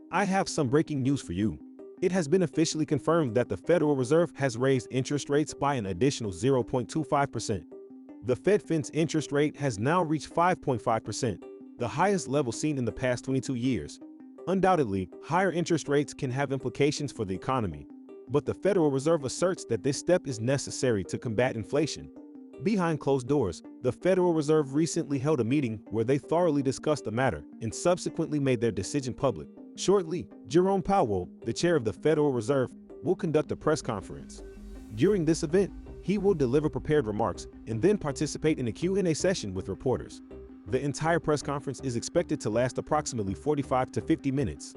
I have some breaking news for you. It has been officially confirmed that the Federal Reserve has raised interest rates by an additional 0.25%. The Fed funds interest rate has now reached 5.5%, the highest level seen in the past 22 years. Undoubtedly, higher interest rates can have implications for the economy, but the Federal Reserve asserts that this step is necessary to combat inflation. Behind closed doors, the Federal Reserve recently held a meeting where they thoroughly discussed the matter and subsequently made their decision public. Shortly, Jerome Powell, the chair of the Federal Reserve, will conduct a press conference. During this event, he will deliver prepared remarks and then participate in a Q&A session with reporters. The entire press conference is expected to last approximately 45 to 50 minutes.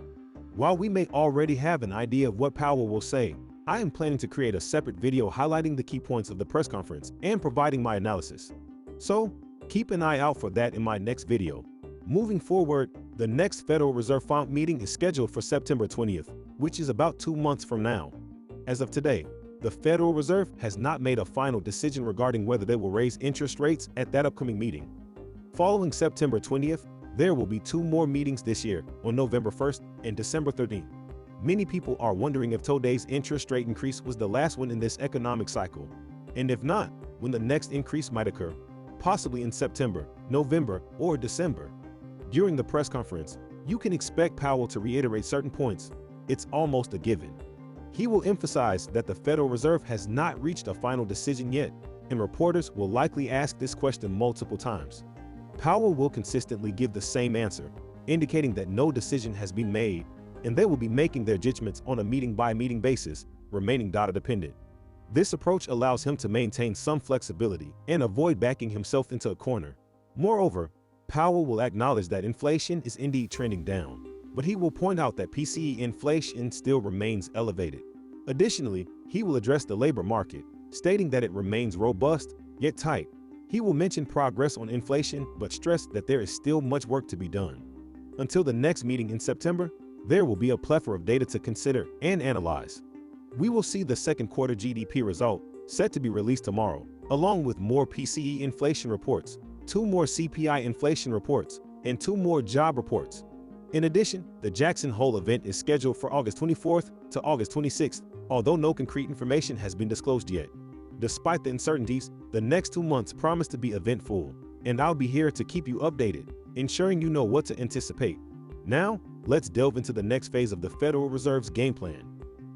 While we may already have an idea of what Powell will say, I am planning to create a separate video highlighting the key points of the press conference and providing my analysis. So, keep an eye out for that in my next video. Moving forward, the next Federal Reserve FOMC meeting is scheduled for September 20th, which is about 2 months from now. As of today, the Federal Reserve has not made a final decision regarding whether they will raise interest rates at that upcoming meeting. Following September 20th, there will be 2 more meetings this year, on November 1st and December 13th. Many people are wondering if today's interest rate increase was the last one in this economic cycle, and if not, when the next increase might occur, possibly in September, November, or December. During the press conference, you can expect Powell to reiterate certain points. It's almost a given. He will emphasize that the Federal Reserve has not reached a final decision yet, and reporters will likely ask this question multiple times. Powell will consistently give the same answer, indicating that no decision has been made, and they will be making their judgments on a meeting-by-meeting basis, remaining data-dependent. This approach allows him to maintain some flexibility and avoid backing himself into a corner. Moreover, Powell will acknowledge that inflation is indeed trending down, but he will point out that PCE inflation still remains elevated. Additionally, he will address the labor market, stating that it remains robust, yet tight. He will mention progress on inflation, but stress that there is still much work to be done. Until the next meeting in September, there will be a plethora of data to consider and analyze. We will see the second quarter GDP result, set to be released tomorrow, along with more PCE inflation reports, 2 more CPI inflation reports, and 2 more job reports. In addition, the Jackson Hole event is scheduled for August 24th to August 26th, although no concrete information has been disclosed yet. Despite the uncertainties, the next 2 months promise to be eventful, and I'll be here to keep you updated, ensuring you know what to anticipate. Now, let's delve into the next phase of the Federal Reserve's game plan.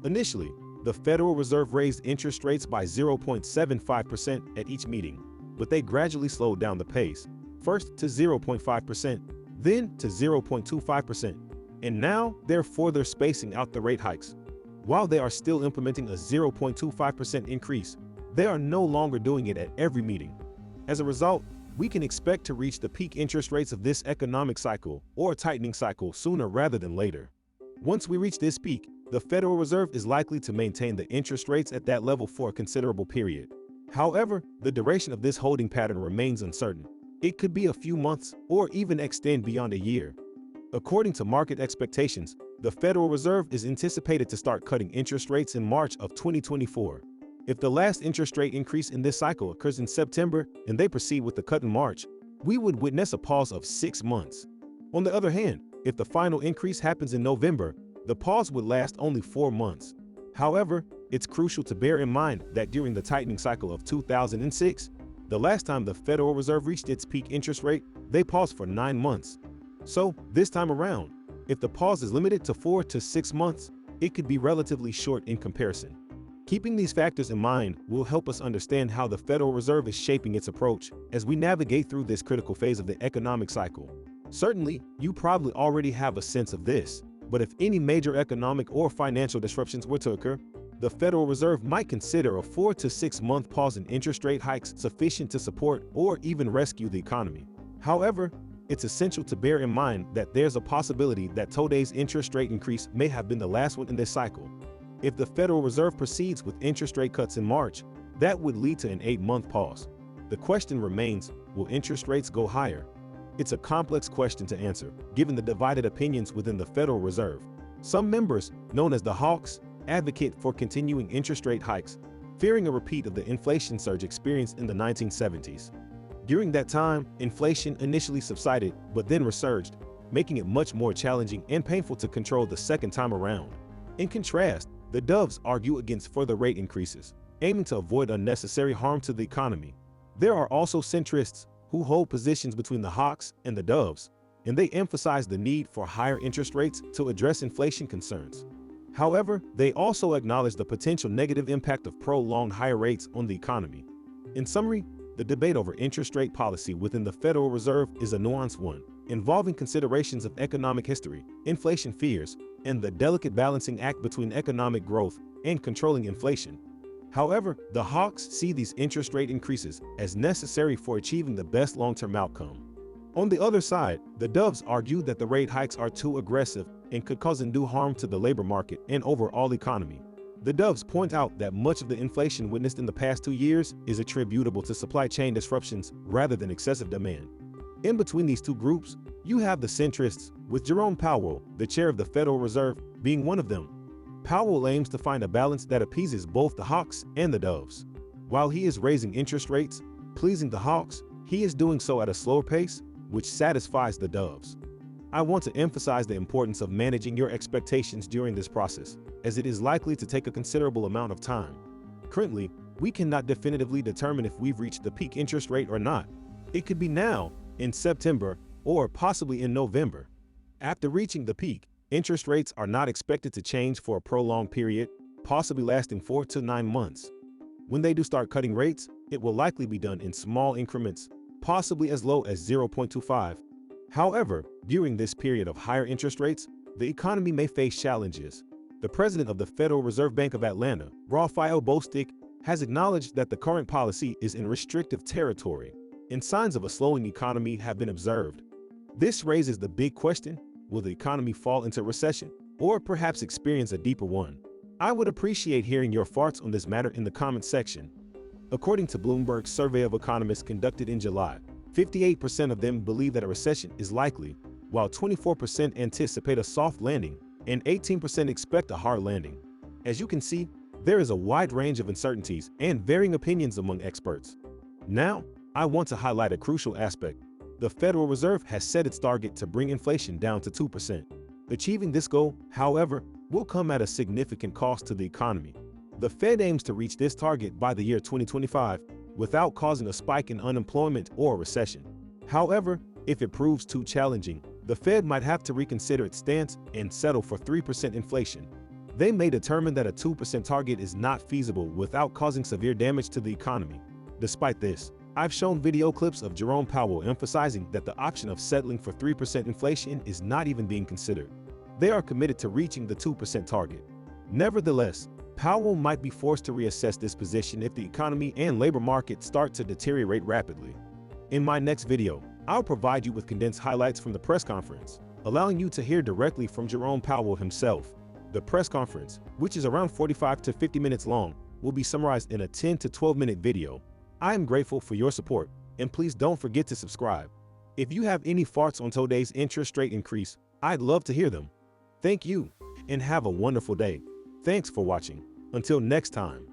Initially, the Federal Reserve raised interest rates by 0.75% at each meeting, but they gradually slowed down the pace, first to 0.5%, then to 0.25%, and now they're further spacing out the rate hikes. While they are still implementing a 0.25% increase, they are no longer doing it at every meeting. As a result, we can expect to reach the peak interest rates of this economic cycle or tightening cycle sooner rather than later. Once we reach this peak, the Federal Reserve is likely to maintain the interest rates at that level for a considerable period. However, the duration of this holding pattern remains uncertain. It could be a few months or even extend beyond a year. According to market expectations, the Federal Reserve is anticipated to start cutting interest rates in March of 2024. If the last interest rate increase in this cycle occurs in September and they proceed with the cut in March, we would witness a pause of 6 months. On the other hand, if the final increase happens in November, the pause would last only 4 months. However, it's crucial to bear in mind that during the tightening cycle of 2006, the last time the Federal Reserve reached its peak interest rate, they paused for 9 months. So, this time around, if the pause is limited to 4 to 6 months, it could be relatively short in comparison. Keeping these factors in mind will help us understand how the Federal Reserve is shaping its approach as we navigate through this critical phase of the economic cycle. Certainly, you probably already have a sense of this, but if any major economic or financial disruptions were to occur, the Federal Reserve might consider a 4 to 6 month pause in interest rate hikes sufficient to support or even rescue the economy. However, it's essential to bear in mind that there's a possibility that today's interest rate increase may have been the last one in this cycle. If the Federal Reserve proceeds with interest rate cuts in March, that would lead to an 8-month pause. The question remains, will interest rates go higher? It's a complex question to answer, given the divided opinions within the Federal Reserve. Some members, known as the hawks, advocate for continuing interest rate hikes, fearing a repeat of the inflation surge experienced in the 1970s. During that time, inflation initially subsided but then resurged, making it much more challenging and painful to control the second time around. In contrast, the doves argue against further rate increases, aiming to avoid unnecessary harm to the economy. There are also centrists who hold positions between the hawks and the doves, and they emphasize the need for higher interest rates to address inflation concerns. However, they also acknowledge the potential negative impact of prolonged higher rates on the economy. In summary, the debate over interest rate policy within the Federal Reserve is a nuanced one, involving considerations of economic history, inflation fears, and the delicate balancing act between economic growth and controlling inflation. However, the hawks see these interest rate increases as necessary for achieving the best long-term outcome. On the other side, the doves argue that the rate hikes are too aggressive and could cause undue harm to the labor market and overall economy. The doves point out that much of the inflation witnessed in the past 2 years is attributable to supply chain disruptions rather than excessive demand. In between these two groups, you have the centrists, with Jerome Powell, the chair of the Federal Reserve, being one of them. Powell aims to find a balance that appeases both the hawks and the doves. While he is raising interest rates, pleasing the hawks, he is doing so at a slower pace, which satisfies the doves. I want to emphasize the importance of managing your expectations during this process, as it is likely to take a considerable amount of time. Currently, we cannot definitively determine if we've reached the peak interest rate or not. It could be now, in September, or possibly in November. After reaching the peak, interest rates are not expected to change for a prolonged period, possibly lasting 4 to 9 months. When they do start cutting rates, it will likely be done in small increments, possibly as low as 0.25. However, during this period of higher interest rates, the economy may face challenges. The president of the Federal Reserve Bank of Atlanta, Raphael Bostic, has acknowledged that the current policy is in restrictive territory, and signs of a slowing economy have been observed. This raises the big question: will the economy fall into recession, or perhaps experience a deeper one? I would appreciate hearing your thoughts on this matter in the comments section. According to Bloomberg's survey of economists conducted in July, 58% of them believe that a recession is likely, while 24% anticipate a soft landing and 18% expect a hard landing. As you can see, there is a wide range of uncertainties and varying opinions among experts. Now, I want to highlight a crucial aspect. The Federal Reserve has set its target to bring inflation down to 2%. Achieving this goal, however, will come at a significant cost to the economy. The Fed aims to reach this target by the year 2025 without causing a spike in unemployment or a recession. However, if it proves too challenging, the Fed might have to reconsider its stance and settle for 3% inflation. They may determine that a 2% target is not feasible without causing severe damage to the economy. Despite this, I've shown video clips of Jerome Powell emphasizing that the option of settling for 3% inflation is not even being considered. They are committed to reaching the 2% target. Nevertheless, Powell might be forced to reassess this position if the economy and labor market start to deteriorate rapidly. In my next video, I'll provide you with condensed highlights from the press conference, allowing you to hear directly from Jerome Powell himself. The press conference, which is around 45 to 50 minutes long, will be summarized in a 10 to 12-minute video. I am grateful for your support, and please don't forget to subscribe. If you have any thoughts on today's interest rate increase, I'd love to hear them. Thank you, and have a wonderful day. Thanks for watching. Until next time.